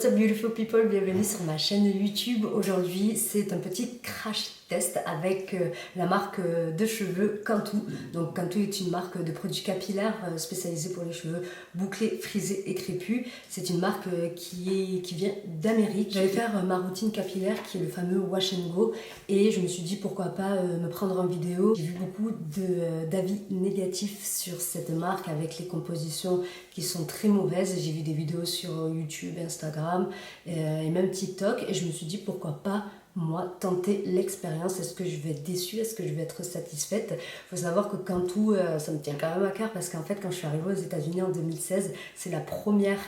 What's up beautiful people, bienvenue sur ma chaîne YouTube. Aujourd'hui c'est un petit crash test avec la marque de cheveux Cantu. Donc Cantu est une marque de produits capillaires spécialisée pour les cheveux bouclés, frisés et crépus. C'est une marque qui vient d'Amérique. J'allais faire ma routine capillaire qui est le fameux wash and go et je me suis dit pourquoi pas me prendre en vidéo. J'ai vu beaucoup d'avis négatifs sur cette marque avec les compositions qui sont très mauvaises. J'ai vu des vidéos sur YouTube, Instagram et même TikTok et je me suis dit pourquoi pas moi tenter l'expérience. Est-ce que je vais être déçue? Est-ce que je vais être satisfaite? Il faut savoir que Cantu, ça me tient quand même à cœur parce qu'en fait quand je suis arrivée aux États-Unis en 2016, c'est la première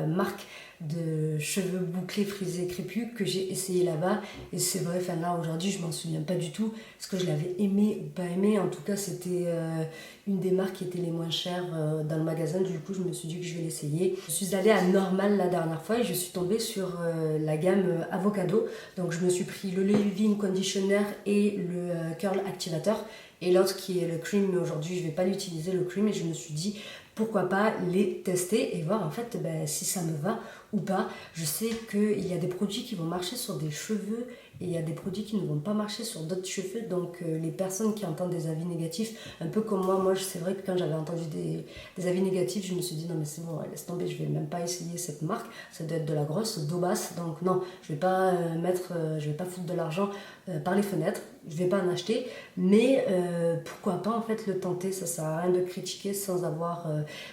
marque de cheveux bouclés, frisés, crépus que j'ai essayé là-bas. Et c'est vrai, enfin là aujourd'hui je m'en souviens pas du tout, est-ce que je l'avais aimé ou pas aimé. En tout cas c'était une des marques qui était les moins chères dans le magasin. Du coup je me suis dit que je vais l'essayer. Je suis allée à Normal la dernière fois et je suis tombée sur la gamme Avocado. Donc je me suis pris le leave-in conditioner et le curl activateur et l'autre qui est le cream, mais aujourd'hui je vais pas l'utiliser le cream, et je me suis dit pourquoi pas les tester et voir en fait si ça me va ou pas. Je sais qu'il y a des produits qui vont marcher sur des cheveux et il y a des produits qui ne vont pas marcher sur d'autres cheveux. Donc les personnes qui entendent des avis négatifs, un peu comme moi c'est vrai que quand j'avais entendu des avis négatifs, je me suis dit non mais c'est bon, laisse tomber, je vais même pas essayer cette marque, ça doit être de la grosse daubasse. Donc non, je vais pas je vais pas foutre de l'argent par les fenêtres, je vais pas en acheter, mais pourquoi pas en fait le tenter. Ça sert à rien de critiquer sans avoir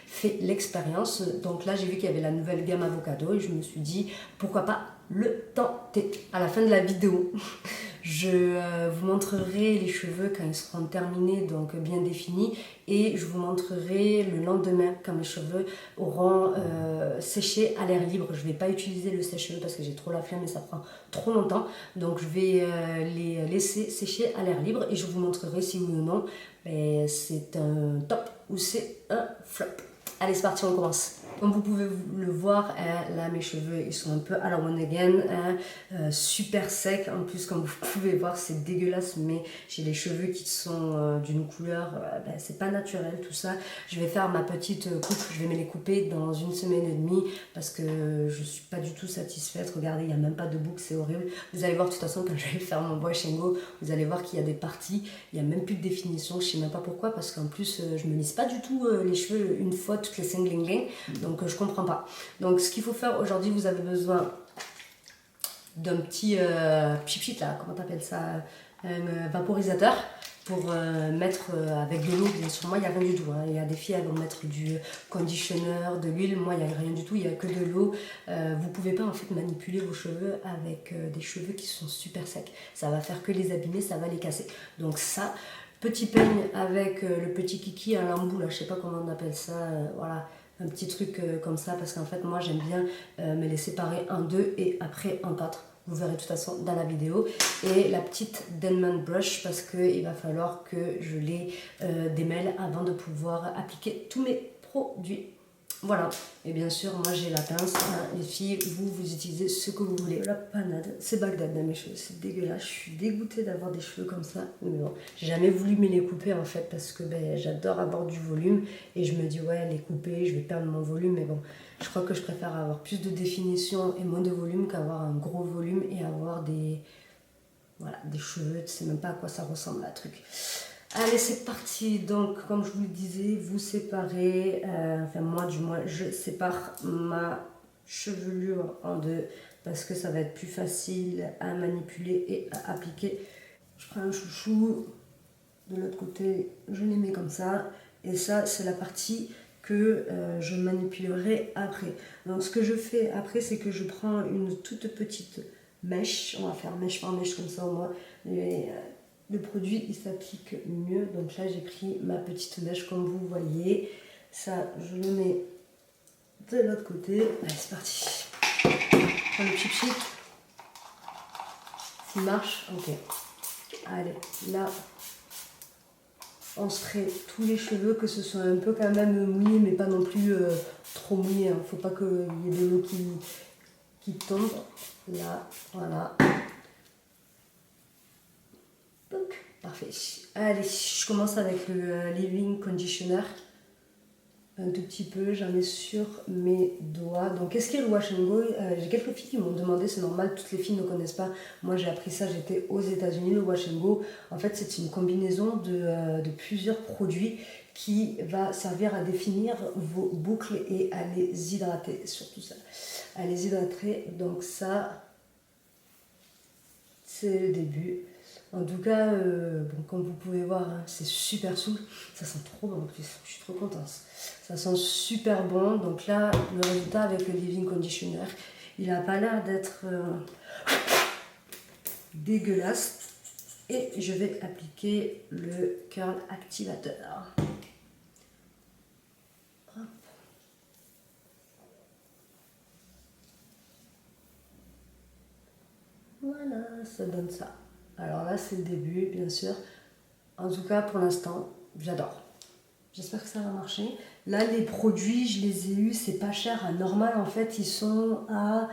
fait l'expérience. Donc là j'ai vu qu'il y avait la nouvelle gamme Avocado et je me suis dit pourquoi pas le tenter. À la fin de la vidéo je vous montrerai les cheveux quand ils seront terminés, donc bien définis, et je vous montrerai le lendemain quand mes cheveux auront séché à l'air libre. Je ne vais pas utiliser le sèche-cheveux parce que j'ai trop la flemme et ça prend trop longtemps, donc je vais les laisser sécher à l'air libre et je vous montrerai si oui ou non c'est un top ou c'est un flop. Allez c'est parti, on commence. Comme vous pouvez le voir, là mes cheveux ils sont un peu à la one again, super secs. En plus comme vous pouvez voir c'est dégueulasse, mais j'ai les cheveux qui sont d'une couleur, c'est pas naturel tout ça. Je vais faire ma petite coupe, je vais me les couper dans 1 semaine et demie parce que je suis pas du tout satisfaite. Regardez, il n'y a même pas de boucle, c'est horrible. Vous allez voir de toute façon quand je vais faire mon wash and go, vous allez voir qu'il y a des parties, il n'y a même plus de définition. Je sais même pas pourquoi, parce qu'en plus je me lisse pas du tout les cheveux une fois toutes les 5 gling. Donc je comprends pas. Donc ce qu'il faut faire aujourd'hui, vous avez besoin d'un petit pchit là, comment t'appelles ça, un vaporisateur pour mettre avec de l'eau. Bien sûr moi il n'y a rien du tout, hein. Il y a des filles elles vont mettre du conditioner, de l'huile, moi il n'y a rien du tout, il n'y a que de l'eau. Vous pouvez pas en fait manipuler vos cheveux avec des cheveux qui sont super secs, ça va faire que les abîmer, ça va les casser. Donc ça, petit peigne avec le petit kiki à l'embout là, je sais pas comment on appelle ça, voilà, un petit truc comme ça, parce qu'en fait moi j'aime bien me les séparer en 2 et après en 4. Vous verrez de toute façon dans la vidéo. Et la petite Denman Brush parce qu'il va falloir que je les démêle avant de pouvoir appliquer tous mes produits. Voilà, et bien sûr moi j'ai la pince, hein. Les filles vous utilisez ce que vous voulez. La panade, c'est Bagdad dans mes cheveux, c'est dégueulasse. Je suis dégoûtée d'avoir des cheveux comme ça, mais bon, j'ai jamais voulu me les couper en fait parce que j'adore avoir du volume et je me dis ouais les couper je vais perdre mon volume, mais bon je crois que je préfère avoir plus de définition et moins de volume qu'avoir un gros volume et avoir des cheveux, tu sais même pas à quoi ça ressemble la truc. Allez c'est parti. Donc comme je vous le disais, vous séparez, enfin moi du moins je sépare ma chevelure en 2 parce que ça va être plus facile à manipuler et à appliquer. Je prends un chouchou, de l'autre côté je les mets comme ça, et ça c'est la partie que je manipulerai après. Donc ce que je fais après c'est que je prends une toute petite mèche, on va faire mèche par mèche comme ça au moins le produit il s'applique mieux. Donc là j'ai pris ma petite mèche comme vous voyez, ça je le mets de l'autre côté. Allez c'est parti, je prends le chip il marche, ok. Allez là on se ferait tous les cheveux, que ce soit un peu quand même mouillé mais pas non plus trop mouillé, hein. Faut pas qu'il y ait de l'eau qui tombe là, voilà. Parfait. Allez, je commence avec le leave-in conditioner. un tout petit peu, j'en ai sur mes doigts. Donc qu'est-ce qu'est le wash and go? J'ai quelques filles qui m'ont demandé, c'est normal, toutes les filles ne connaissent pas. Moi j'ai appris ça, j'étais aux États-Unis. Le wash and go, en fait c'est une combinaison de plusieurs produits qui va servir à définir vos boucles et à les hydrater, surtout ça. À les hydrater, donc ça c'est le début. En tout cas, bon, comme vous pouvez voir, hein, c'est super souple. Ça sent trop bon en plus, je suis trop contente. Ça sent super bon. Donc là, le résultat avec le leave-in conditioner, il n'a pas l'air d'être dégueulasse. Et je vais appliquer le curl activateur. Hop. Voilà, ça donne ça. Alors là, c'est le début, bien sûr. En tout cas, pour l'instant, j'adore. J'espère que ça va marcher. Là, les produits, je les ai eus, c'est pas cher. À normal, en fait, ils sont à...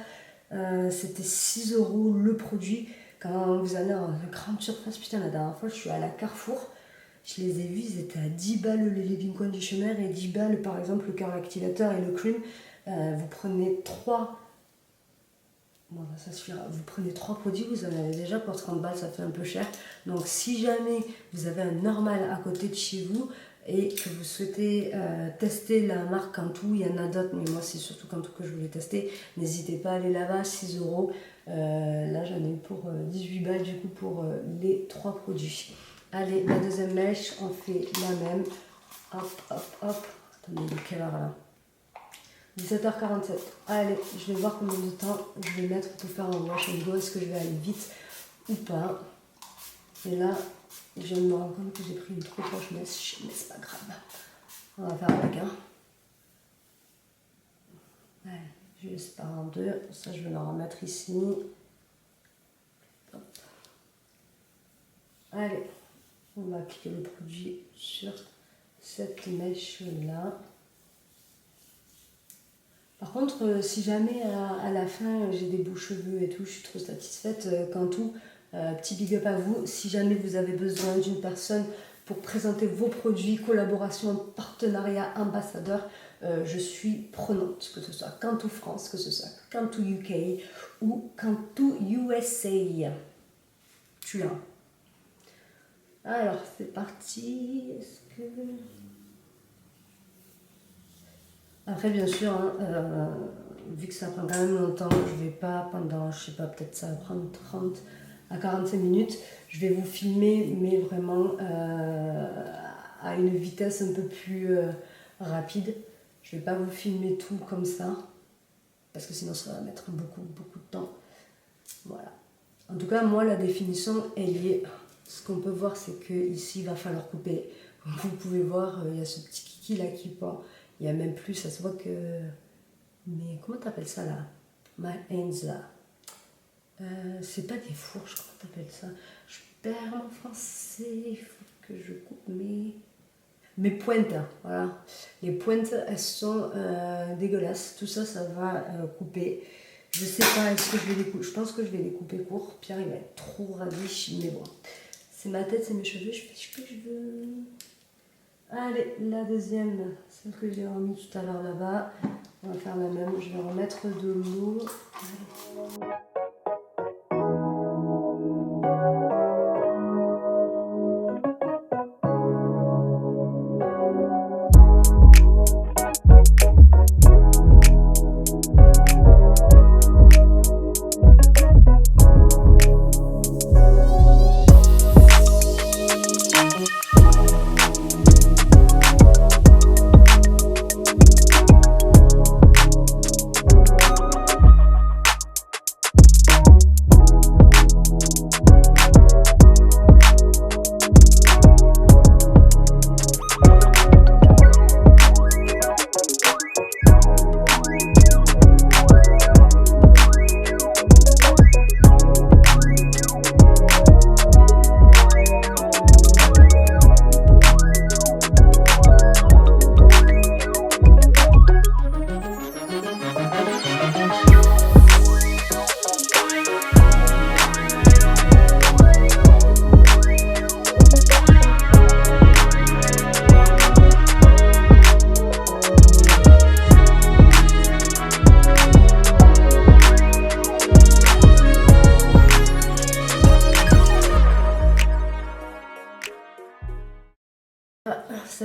c'était 6 € le produit. Quand vous allez en grande surface, putain, la dernière fois, je suis à la Carrefour. Je les ai vus, ils étaient à 10 balles le leave-in conditioner et 10 balles, par exemple, le curl activateur et le cream. Vous prenez 3... Bon, ça suffira. Vous prenez 3 produits, vous en avez déjà pour 30 balles, ça fait un peu cher. Donc si jamais vous avez un normal à côté de chez vous et que vous souhaitez tester la marque Cantu, il y en a d'autres, mais moi c'est surtout Cantu que je voulais tester, n'hésitez pas à aller là-bas, 6 €. Là j'en ai eu pour 18 balles du coup pour les 3 produits. Allez, la deuxième mèche, on fait la même. Hop, hop, hop. Attendez, il est quelle heure là? 17h47. Allez, je vais voir combien de temps je vais mettre pour faire un wash and go. Est-ce que je vais aller vite ou pas? Et là, je viens de me rendre compte que j'ai pris une trop proche mèche, mais c'est pas grave. On va faire avec, hein. Allez, je le sépare en deux. Ça, je vais le remettre ici. Hop. Allez, on va appliquer le produit sur cette mèche-là. Par contre, si jamais à la fin j'ai des beaux cheveux et tout, je suis trop satisfaite. Cantu, petit big up à vous. Si jamais vous avez besoin d'une personne pour présenter vos produits, collaboration, partenariat, ambassadeur, je suis prenante. Que ce soit Cantu France, que ce soit Cantu UK ou Cantu USA. Tu l'as. Alors, c'est parti. Est-ce que... Après, bien sûr, hein, vu que ça prend quand même longtemps, je vais pas pendant, je sais pas, peut-être ça va prendre 30 à 45 minutes. Je vais vous filmer, mais vraiment à une vitesse un peu plus rapide. Je vais pas vous filmer tout comme ça, parce que sinon ça va mettre beaucoup de temps. Voilà. En tout cas, moi, la définition, elle y est. Ce qu'on peut voir, c'est qu'ici, il va falloir couper. Comme vous pouvez voir, il y a ce petit kiki là qui pend. Il y a même plus, ça se voit que... Mais comment t'appelles ça là? My hands là. C'est pas des fourches, comment t'appelles ça? Je perds mon français, il faut que je coupe mes pointes. Voilà. Les pointes, elles sont dégueulasses. Tout ça, ça va couper. Je sais pas, est-ce que je vais les couper? Je pense que je vais les couper court. Pierre, il va être trop ravi, mais bon. C'est ma tête, c'est mes cheveux, je fais ce que je veux. Allez, la deuxième, celle que j'ai remis tout à l'heure là-bas. On va faire la même, je vais remettre de l'eau.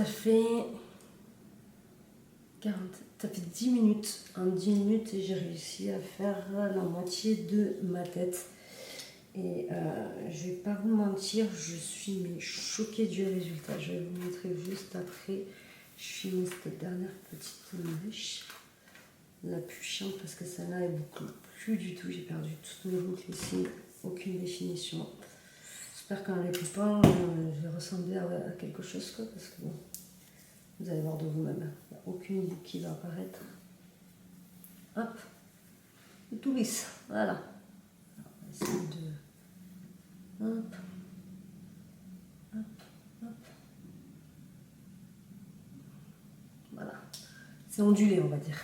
ça fait 40, ça fait 10 minutes. En 10 minutes, j'ai réussi à faire la moitié de ma tête. Et je vais pas vous mentir, je suis choquée du résultat. Je vais vous montrer juste après. Je finis cette dernière petite mèche. La plus chiante parce que celle-là, elle boucle plus du tout. J'ai perdu toutes mes boucles ici. Aucune définition. J'espère qu'en les coupant, je vais ressembler à quelque chose, quoi, parce que bon, vous allez voir de vous-même. Il n'y a aucune boucle qui va apparaître. Hop, tout lisse. Voilà. Alors, on va essayer de... Hop, hop, hop. Voilà. C'est ondulé, on va dire.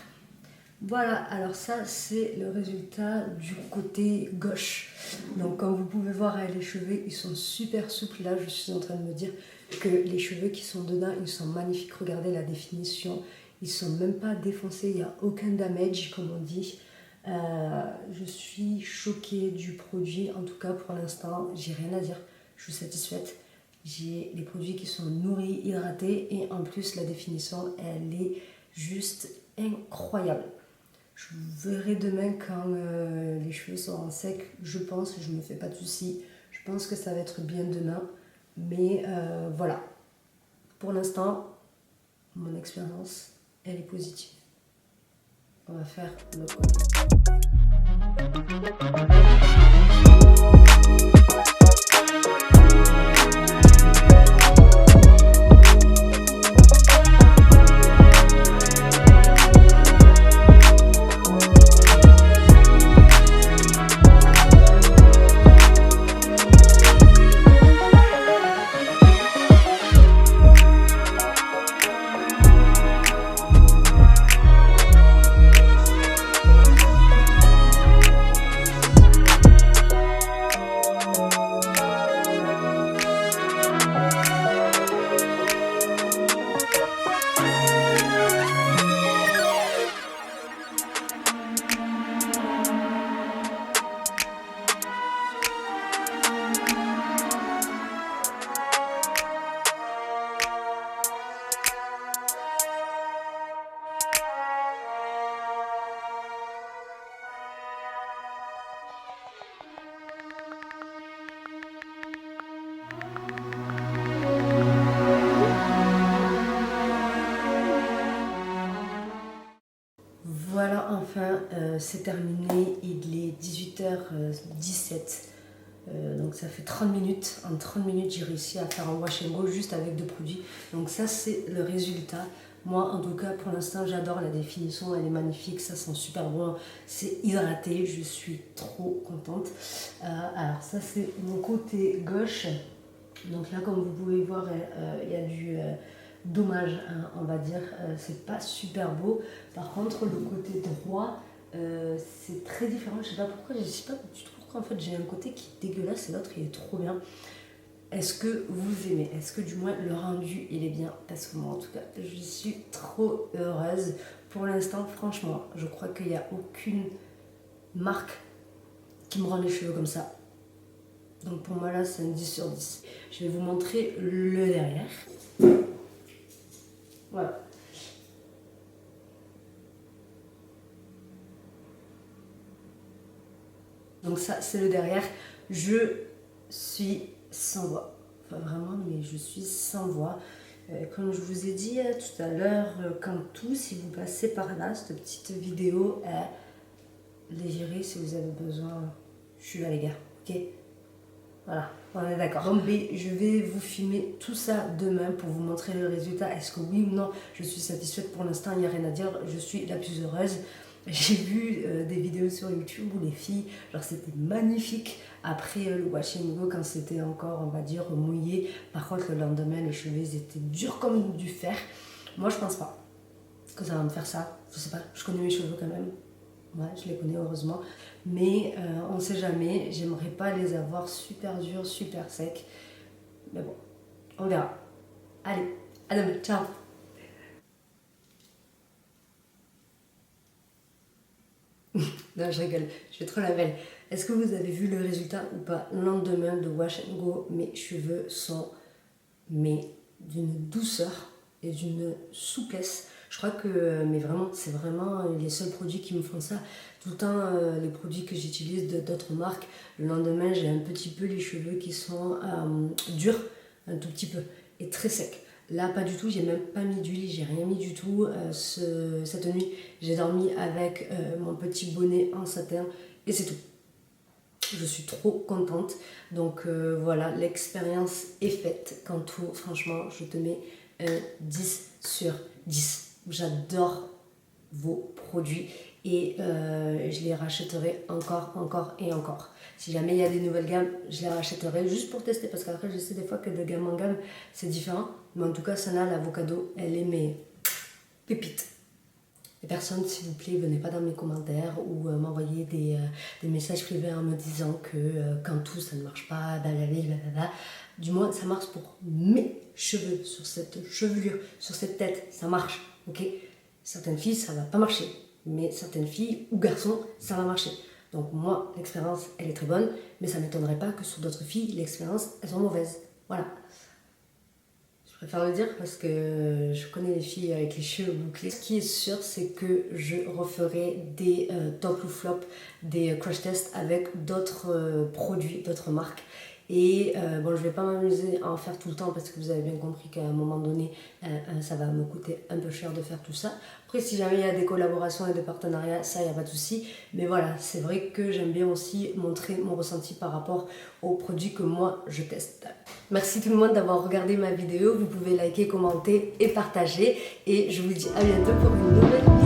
Voilà, alors ça c'est le résultat du côté gauche. Donc comme vous pouvez voir, les cheveux ils sont super souples. Là je suis en train de me dire que les cheveux qui sont dedans ils sont magnifiques. Regardez la définition, ils sont même pas défoncés, il n'y a aucun damage comme on dit. Je suis choquée du produit, en tout cas pour l'instant j'ai rien à dire, je suis satisfaite. J'ai les produits qui sont nourris, hydratés et en plus la définition elle est juste incroyable. Je verrai demain quand les cheveux seront secs, je pense, je ne me fais pas de soucis. Je pense que ça va être bien demain. Mais voilà, pour l'instant, mon expérience, elle est positive. On va faire le côté. Voilà, enfin, c'est terminé, il est 18h17, donc ça fait 30 minutes. En 30 minutes, j'ai réussi à faire un wash and go juste avec 2 produits. Donc ça, c'est le résultat. Moi, en tout cas, pour l'instant, j'adore la définition, elle est magnifique, ça sent super bon, c'est hydraté, je suis trop contente. Alors ça, c'est mon côté gauche. Donc là, comme vous pouvez voir, il y a du... dommage, hein, on va dire, c'est pas super beau. Par contre le côté droit c'est très différent, je sais pas pourquoi, je sais pas du tout pourquoi en fait j'ai un côté qui est dégueulasse et l'autre il est trop bien. Est-ce que vous aimez? Est-ce que du moins le rendu il est bien? Parce que moi en tout cas je suis trop heureuse pour l'instant. Franchement je crois qu'il n'y a aucune marque qui me rend les cheveux comme ça. Donc pour moi là c'est un 10 sur 10. Je vais vous montrer le derrière. Voilà. Donc ça, c'est le derrière. Je suis sans voix. Enfin vraiment, mais je suis sans voix. Comme je vous ai dit tout à l'heure, quand tout, si vous passez par là, cette petite vidéo est légère si vous avez besoin. Je suis là les gars, ok? Voilà, on est d'accord. Donc je vais vous filmer tout ça demain pour vous montrer le résultat. Est-ce que oui ou non, je suis satisfaite? Pour l'instant, il n'y a rien à dire. Je suis la plus heureuse. J'ai vu des vidéos sur YouTube où les filles, genre c'était magnifique après le wash and go quand c'était encore, on va dire, mouillé. Par contre, le lendemain, les cheveux ils étaient durs comme du fer. Moi, je pense pas que ça va me faire ça. Je sais pas, je connais mes cheveux quand même. Ouais, je les connais heureusement. Mais on ne sait jamais. J'aimerais pas les avoir super durs, super secs. Mais bon, on verra. Allez, à demain. Ciao. Non, je rigole. Je suis trop la belle. Est-ce que vous avez vu le résultat ou pas? Lendemain de wash and go, mes cheveux sont d'une douceur. et d'une souplesse. Je crois que, mais vraiment, c'est vraiment les seuls produits qui me font ça. Tout le temps, les produits que j'utilise d'autres marques, le lendemain, j'ai un petit peu les cheveux qui sont durs, un tout petit peu, et très secs. Là, pas du tout, j'ai même pas mis d'huile, j'ai rien mis du tout. Cette nuit, j'ai dormi avec mon petit bonnet en satin, et c'est tout. Je suis trop contente. Donc voilà, l'expérience est faite. Cantu, franchement, je te mets un 10 sur 10. J'adore vos produits et je les rachèterai encore et encore. Si jamais il y a des nouvelles gammes, je les rachèterai juste pour tester parce qu'après je sais des fois que de gamme en gamme c'est différent. Mais en tout cas, celle-là, l'avocado, elle est mes pépites. Les personnes, s'il vous plaît, venez pas dans mes commentaires ou m'envoyer des messages privés en me disant que quand tout ça ne marche pas, blablabla. Du moins, ça marche pour mes cheveux, sur cette chevelure, sur cette tête, ça marche, ok? Certaines filles, ça va pas marcher, mais certaines filles ou garçons, ça va marcher. Donc moi, l'expérience, elle est très bonne, mais ça m'étonnerait pas que sur d'autres filles, l'expérience, elles sont mauvaises. Voilà. Je préfère le dire parce que je connais les filles avec les cheveux bouclés. Ce qui est sûr, c'est que je referai des top ou flop, des crash tests avec d'autres produits, d'autres marques. Et bon, je vais pas m'amuser à en faire tout le temps parce que vous avez bien compris qu'à un moment donné, ça va me coûter un peu cher de faire tout ça. Après, si jamais il y a des collaborations et des partenariats, ça, il n'y a pas de souci. Mais voilà, c'est vrai que j'aime bien aussi montrer mon ressenti par rapport aux produits que moi, je teste. Merci tout le monde d'avoir regardé ma vidéo. Vous pouvez liker, commenter et partager. Et je vous dis à bientôt pour une nouvelle vidéo.